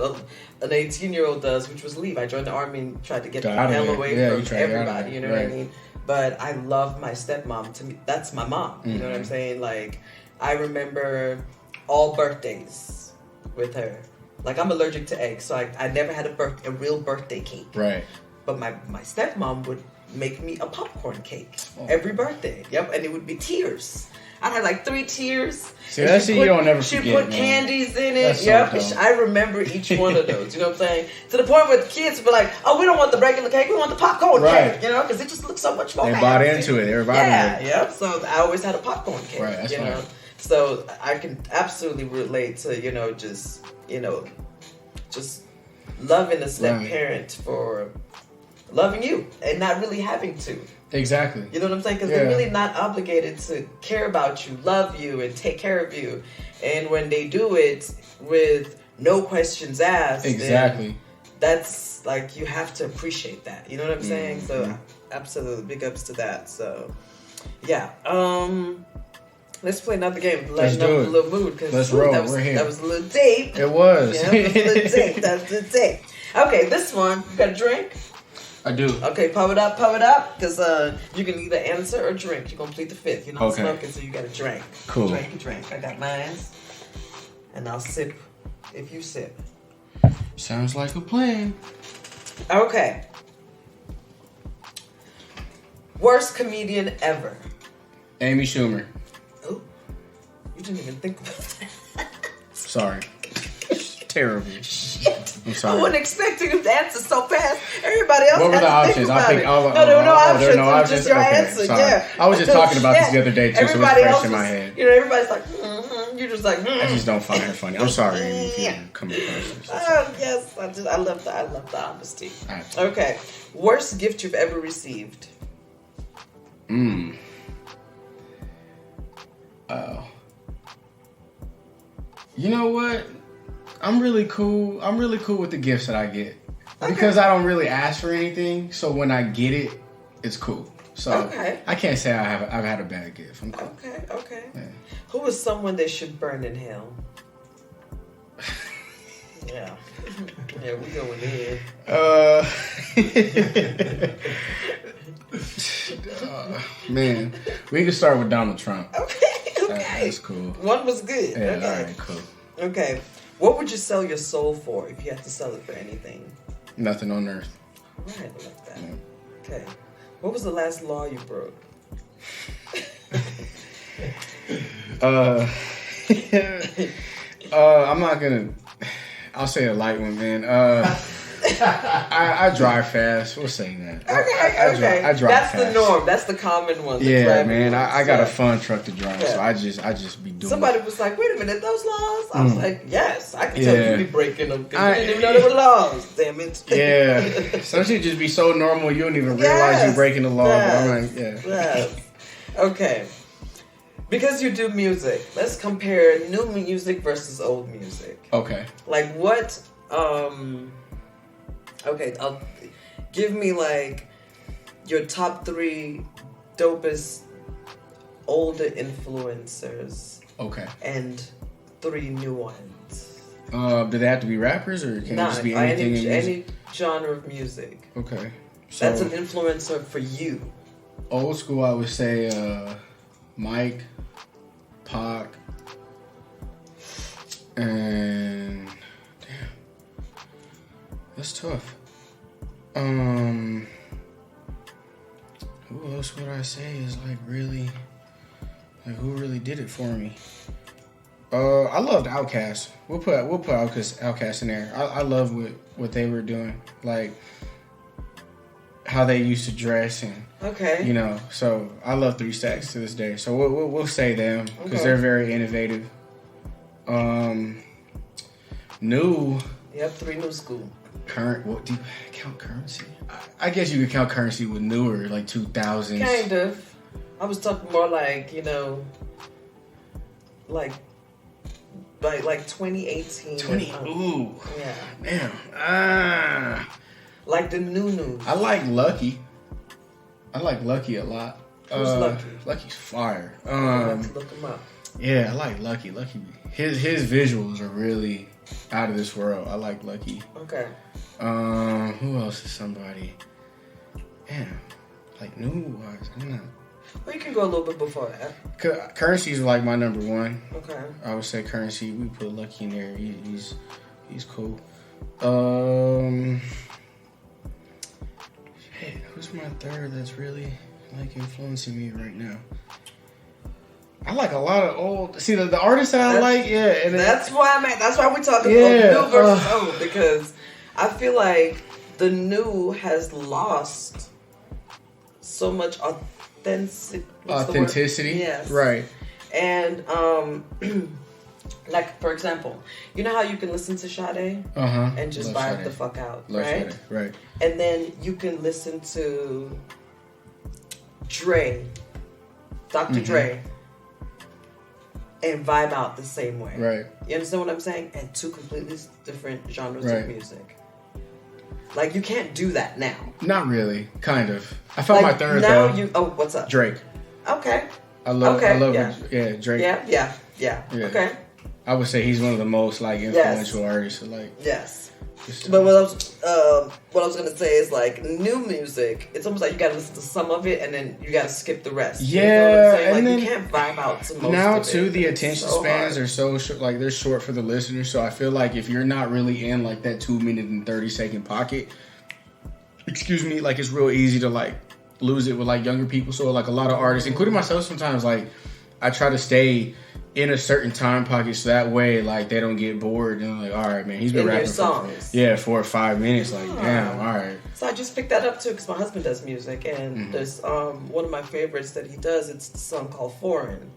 an 18-year-old does, which was leave. I joined the army and tried to get the hell away from everybody, you know what I mean? But I love my stepmom. To me, that's my mom. You know what I'm saying? Like, I remember all birthdays with her. Like, I'm allergic to eggs, so I never had a real birthday cake. Right. But my stepmom would make me a popcorn cake every birthday. Yep, and it would be tiers. I had like 3 tiers. See, that shit you don't never She forget, put man. candies in it. That's Yep, so I remember each one of those. You know what I'm saying? To the point where the kids would be like, "Oh, we don't want the regular cake. We want the popcorn cake." You know, because it just looks so much more. They bought into it. Everybody. Yeah. So I always had a popcorn cake. Right. That's fine. Know? So I can absolutely relate to just loving a step parent for loving you and not really having to. Exactly. You know what I'm saying? Because they're really not obligated to care about you, love you, and take care of you. And when they do it with no questions asked, exactly, that's like, you have to appreciate that. You know what I'm saying? So absolutely, big ups to that. So yeah, let's play another game. Let's do it. A little mood, let's roll. We're here. That was a little deep. It was. Yeah, it was a little deep. That's the deep. Okay, this one, you got a drink? I do. Okay, pop it up, because you can either answer or drink. You're going to plead the fifth. You're not smoking, so you got to drink. Cool. Drink. I got mine. And I'll sip if you sip. Sounds like a plan. Okay. Worst comedian ever? Amy Schumer. Oh, you didn't even think about that. Sorry. Terrible. Shit. I'm sorry. I wasn't expecting him to answer so fast. Everybody else what were the options? I think no there were no options. There were no It was options. just your answer. Sorry. Yeah. I was just talking about this the other day too, everybody so it's fresh else in my head. You know, everybody's like, You're just like, I just don't find it funny. I'm sorry, Amy, if you come across this. Yes, I love the honesty. Right. Okay. Worst gift you've ever received? You know what? I'm really cool with the gifts that I get. Because I don't really ask for anything, so when I get it, it's cool. So I can't say I've had a bad gift. I'm cool. Okay. Yeah. Who is someone that should burn in hell? Yeah. Yeah, we going in. Man, we can start with Donald Trump. Okay. That's cool. One was good. Yeah, okay. all right, cool. Okay. What would you sell your soul for if you had to sell it for anything? Nothing on earth. Right, I like that. Yeah. Okay. What was the last law you broke? I'm not gonna. I'll say a light one, man. I drive fast. We'll say that. Okay. I drive That's fast. the norm. That's the common one. Yeah, man. I got a fun truck to drive, so I just be doing. Somebody was like, "Wait a minute, those laws?" I was like, "Yes, I can tell you be breaking them because you didn't even know there were laws." Damn it. Yeah. Some shit just be so normal you don't even realize you're breaking the law. Yes. Okay. Because you do music, let's compare new music versus old music. Okay. Like what? Give me like your top 3 dopest older influencers. Okay. And 3 new ones. Do they have to be rappers or can it just be anything in music? Any genre of music. Okay. So that's an influencer for you. Old school, I would say Mike, Pac, and damn, that's tough. Who else would I say is like really, like who really did it for me? I loved Outkast. We'll put Outkast in there. I love what they were doing, like how they used to dress and. Okay. You know, so I love 3 Stacks to this day. So we'll say them because they're very innovative. New. Yep, 3 new school. Current. What do you count Currency? I guess you could count Currency with newer, like 2000s. Kind of. I was talking more like like 2018. Ooh. Yeah. Damn. Like the new. I like Lucky. I like Lucky a lot. Who's Lucky? Lucky's fire. I have to look him up. Yeah, I like Lucky. Lucky. His visuals are really out of this world. I like Lucky. Okay. Who else is somebody? Damn. Like new wise. I'm not. Well, you can go a little bit before that. Currency's like my number 1. Okay. I would say Currency. We put Lucky in there. He's cool. Shit, who's my 3rd that's really like influencing me right now? I like a lot of old. See the artists that I like, and that's why we're talking about new versus old, because I feel like the new has lost so much authenticity. Yes, right. And like for example, you know how you can listen to Sade and just vibe the fuck out, right? Sade. Right. And then you can listen to Dr. Dre, and vibe out the same way. Right. You understand what I'm saying? And 2 completely different genres of music. Like you can't do that now. Not really. Kind of. I found my 3rd now though. What's up? Drake. Okay. I love Drake. Yeah. Okay. I would say he's one of the most like influential artists. Like But what I was gonna say is like new music. It's almost like you gotta listen to some of it and then you gotta skip the rest. Yeah, you know what I'm saying? and like then you can't vibe out to most now of it. too. The attention spans are so short. Like they're short for the listener. So I feel like if you're not really in like that 2-minute and 30-second pocket, like it's real easy to like lose it with like younger people. So like a lot of artists, including myself, sometimes like I try to stay in a certain time pocket so that way like they don't get bored and like, all right, man, he's been rapping for 4 or 5 minutes. Like, damn, all right. So I just picked that up too because my husband does music, and there's one of my favorites that he does. It's a song called Foreign,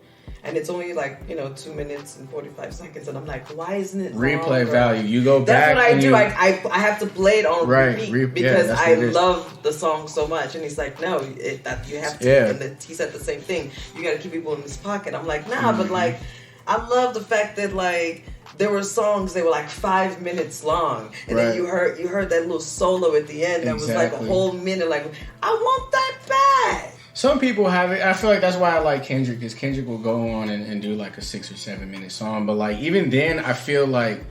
and it's only like 2 minutes and 45 seconds, and I'm like, why isn't it replay longer? value? You go back. That's what I do. I have to play it on repeat because I love the song so much. And he's like, no, you have to. Yeah. And he said the same thing. You got to keep people in this pocket. I'm like, nah, but like, I love the fact that like there were songs that were like 5 minutes long, and then you heard that little solo at the end that was like a whole minute. Like, I want that back. Some people have it. I feel like that's why I like Kendrick, because Kendrick will go on and do like a 6 or 7 minute song. But like even then, I feel like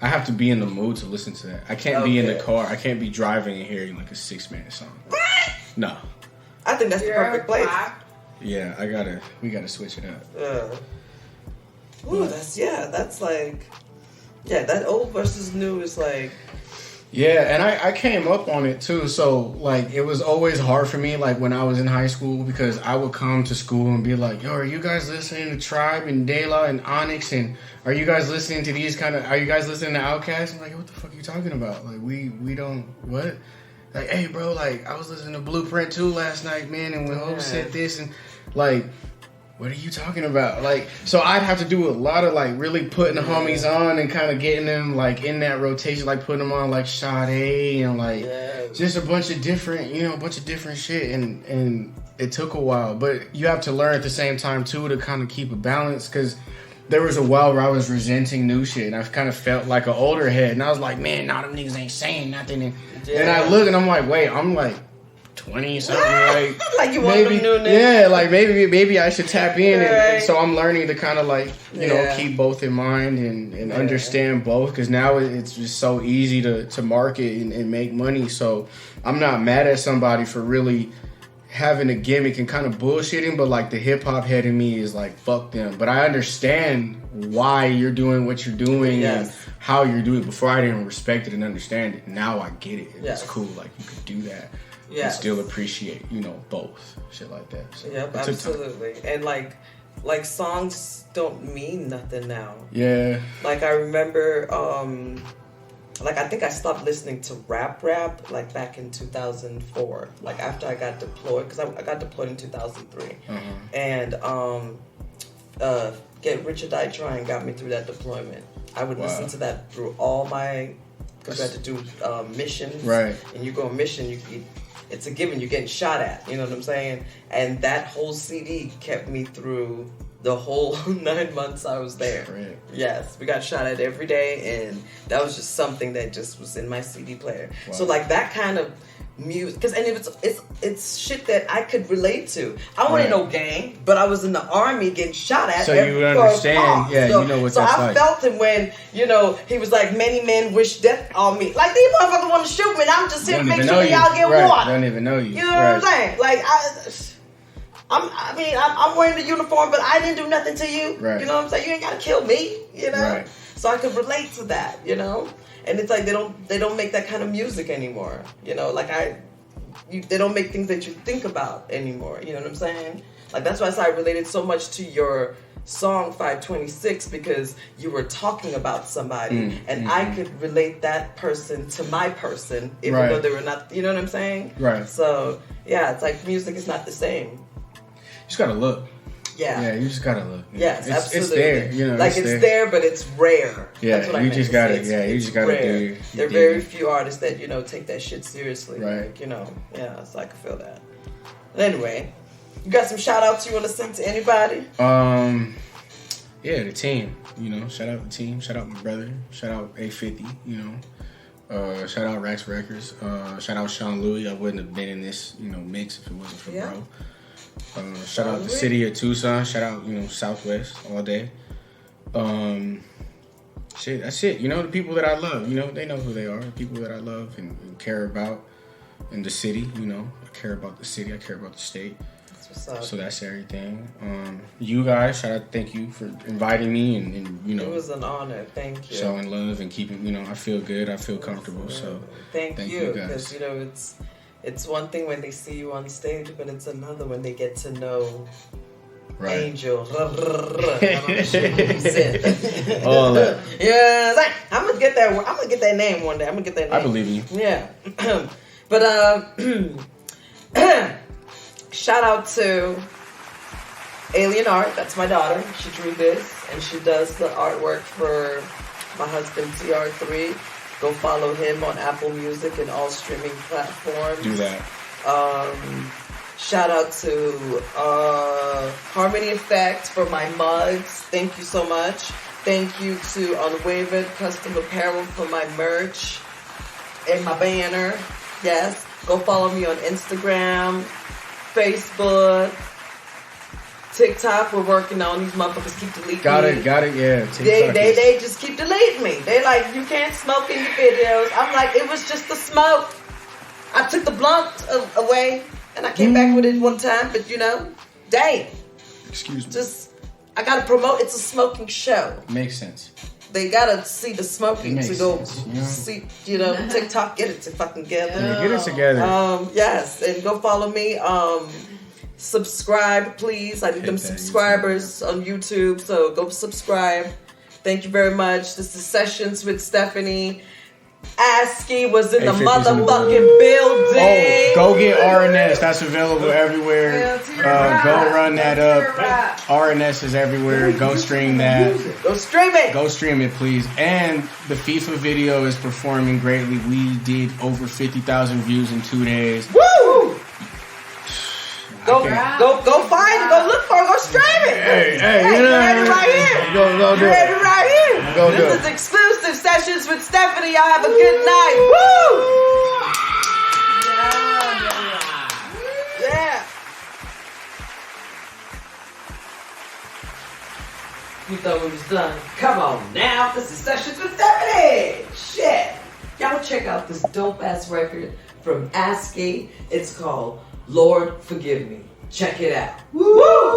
I have to be in the mood to listen to that. I can't be in the car. I can't be driving and hearing like a 6-minute song. What? No. I think that's the perfect place. Yeah, we gotta switch it up. Ooh, that's like, that old versus new is like. Yeah, and I came up on it too. So like it was always hard for me like when I was in high school because I would come to school and be like, yo, are you guys listening to Tribe and De La and Onyx, and are you guys listening to these are you guys listening to Outkast? I'm like, what the fuck are you talking about? Like we don't what? Like, hey bro, like I was listening to Blueprint 2 last night, man, and when Hope said this, and like, what are you talking about? Like, so I'd have to do a lot of like really putting the homies on and kind of getting them like in that rotation, like putting them on like Sade and like just a bunch of different, shit. And it took a while, but you have to learn at the same time too to kind of keep a balance, because there was a while where I was resenting new shit and I kind of felt like an older head, and I was like, man, nah, them niggas ain't saying nothing. And I look and I'm like, wait, I'm like 20 something, like you want maybe, them new niggas. yeah, like maybe I should tap in, and so I'm learning to kind of like you know keep both in mind and understand both, because now it's just so easy to market and make money. So I'm not mad at somebody for really having a gimmick and kind of bullshitting, but like the hip hop head in me is like fuck them. But I understand why you're doing what you're doing and how you're doing it. Before I didn't respect it and understand it. Now I get it. It's cool. Like you could do that. And still appreciate, both. Shit like that. So yep, absolutely. And like songs don't mean nothing now. Yeah. Like I remember, like I think I stopped listening to rap like back in 2004. Like after I got deployed, because I got deployed in 2003. And Get Rich or Die Trying got me through that deployment. I would listen to that through all my, because I had to do missions. Right. And you go on mission, it's a given, you're getting shot at, you know what I'm saying? And that whole CD kept me through the whole 9 months I was there. Right. Yes, we got shot at every day, and that was just something that just was in my CD player. Wow. So like that kind of music, because it's shit that I could relate to. I wasn't no gang, but I was in the army getting shot at. So you would understand, you know what that's like. So I felt him when he was like, many men wish death on me. Like these motherfuckers want to shoot me, and I'm just here to make sure y'all get water. Don't even know you. You know what I'm saying? Like I'm wearing the uniform, but I didn't do nothing to you. Right. You know what I'm saying? You ain't gotta kill me. Right. So I could relate to that. And it's like they don't make that kind of music anymore. Like they don't make things that you think about anymore. You know what I'm saying? Like that's why I related so much to your song 526, because you were talking about somebody, and I could relate that person to my person, even though they were not. You know what I'm saying? Right. So yeah, it's like music is not the same. You just gotta look. Yeah, you just gotta look. Yes, absolutely. It's there, like it's there, but it's rare. Yeah, that's what you just gotta. You just gotta do. There are very few artists that take that shit seriously. Right. Like, so I can feel that. But anyway, you got some shout outs you want to send to anybody? Yeah, the team. Shout out the team. Shout out my brother. Shout out A50. Shout out Rax Records. Shout out Sean Louis. I wouldn't have been in this mix if it wasn't for bro. Shout out the city of Tucson. Shout out, Southwest all day. Shit, that's it. The people that I love, they know who they are. The people that I love and care about in the city, I care about the city. I care about the state. That's what's up. So that's everything. You guys, thank you for inviting me and It was an honor. Thank you. Showing love and keeping, I feel good. I feel comfortable. So thank you guys. Because, it's one thing when they see you on stage, but it's another when they get to know Angel. All that. Yeah, I'm gonna get that. I'm gonna get that name one day. I'm gonna get that name. I believe in you. Yeah, but shout out to Alien Art. That's my daughter. She drew this, and she does the artwork for my husband TR3. Go follow him on Apple Music and all streaming platforms. Do that. Shout out to Harmony Effect for my mugs. Thank you so much. Thank you to Unwavered Custom Apparel for my merch and my banner. Yes. Go follow me on Instagram, Facebook, TikTok. We're working on. These motherfuckers keep deleting me. Got it, yeah. They just keep deleting me. They like, you can't smoke in your videos. I'm like, it was just the smoke. I took the blunt away and I came back with it one time, but dang. Excuse me. Just, I gotta promote, it's a smoking show. Makes sense. they gotta see the smoking to go sense, see, TikTok, get it to fucking together. Yeah, get it together. Yes, and go follow me. Subscribe, please. I need them subscribers on YouTube, so go subscribe. Thank you very much. This is Sessions with Stephanie. Aske was in the motherfucking building. Oh, go get RNS. That's available everywhere. Go run that up. RNS is everywhere. Go stream that. Go stream it. Go stream it, please. And the FIFA video is performing greatly. We did over 50,000 views in 2 days. Woo! Go find it. Go look for it. Go stream it. Hey, you're ready right here. Go do it. Ready right here. Go do this is exclusive Sessions with Stephanie. Y'all have a good night. Woo! Yeah. You thought we was done. Come on now. This is Sessions with Stephanie. Shit. Y'all check out this dope ass record from Aske. It's called Lord Forgive Me. Check it out. Woo!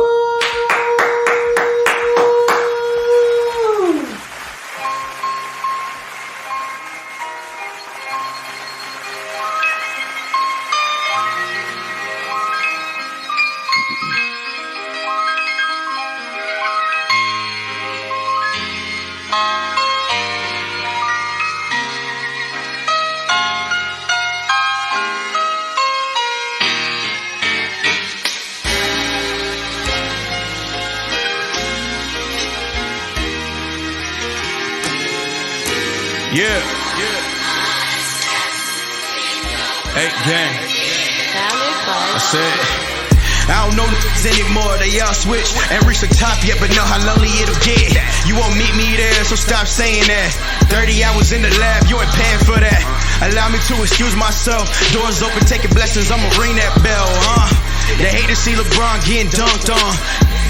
Yeah. Hey, gang. I said, I don't know niggas anymore, they all switch. Ain't reached the top yet, but know how lonely it'll get. You won't meet me there, so stop saying that. 30 hours in the lab, you ain't paying for that. Allow me to excuse myself. Doors open, taking blessings, I'ma ring that bell, They hate to see LeBron getting dunked on.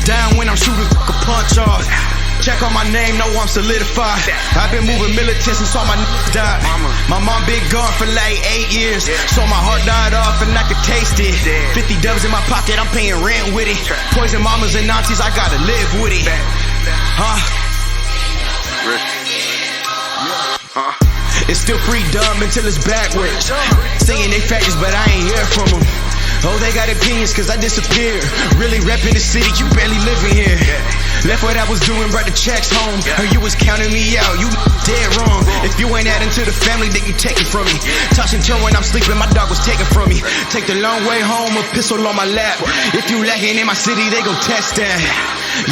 Down when I'm shooting a punch off. Check on my name, know I'm solidified. I've been moving militant since all my niggas died. My mom been gone for like 8 years, so my heart died off and I could taste it. 50 dubs in my pocket, I'm paying rent with it. Poison mamas and aunties, I gotta live with it. It's still free dumb until it's backwards. Saying they factors, but I ain't hear from them. Oh, they got opinions cause I disappeared. Really reppin' the city, you barely living here. Left what I was doing, brought the checks home. Heard you was counting me out, you dead wrong. If you ain't adding to the family, then you take it from me. Toss and turn when I'm sleeping, my dog was taken from me. Take the long way home, a pistol on my lap. If you lacking in my city, they gon' test that.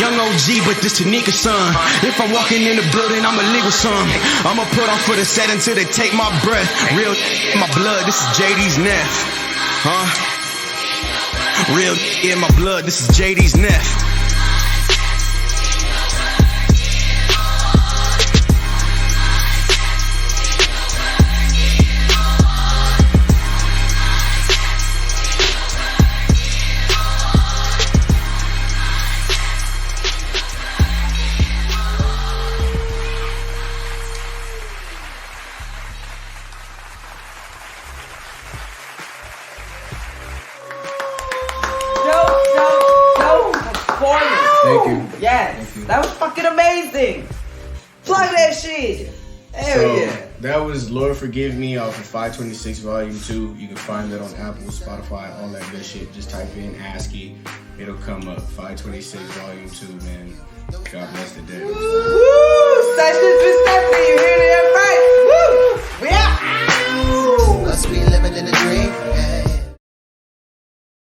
Young OG, but this Tanika son. If I'm walking in the building, I'ma leave with some. I'ma put on for the set until they take my breath. Real in my blood, this is JD's Neff. Real in my blood, this is JD's Neff. Thank you. Yes, Thank you. that was fucking amazing. Plug that shit. Hell yeah. That was Lord Forgive Me off of 526 Volume 2. You can find that on Apple, Spotify, all that good shit. Just type in Aske. It'll come up. 526 Volume 2, man. God bless the day.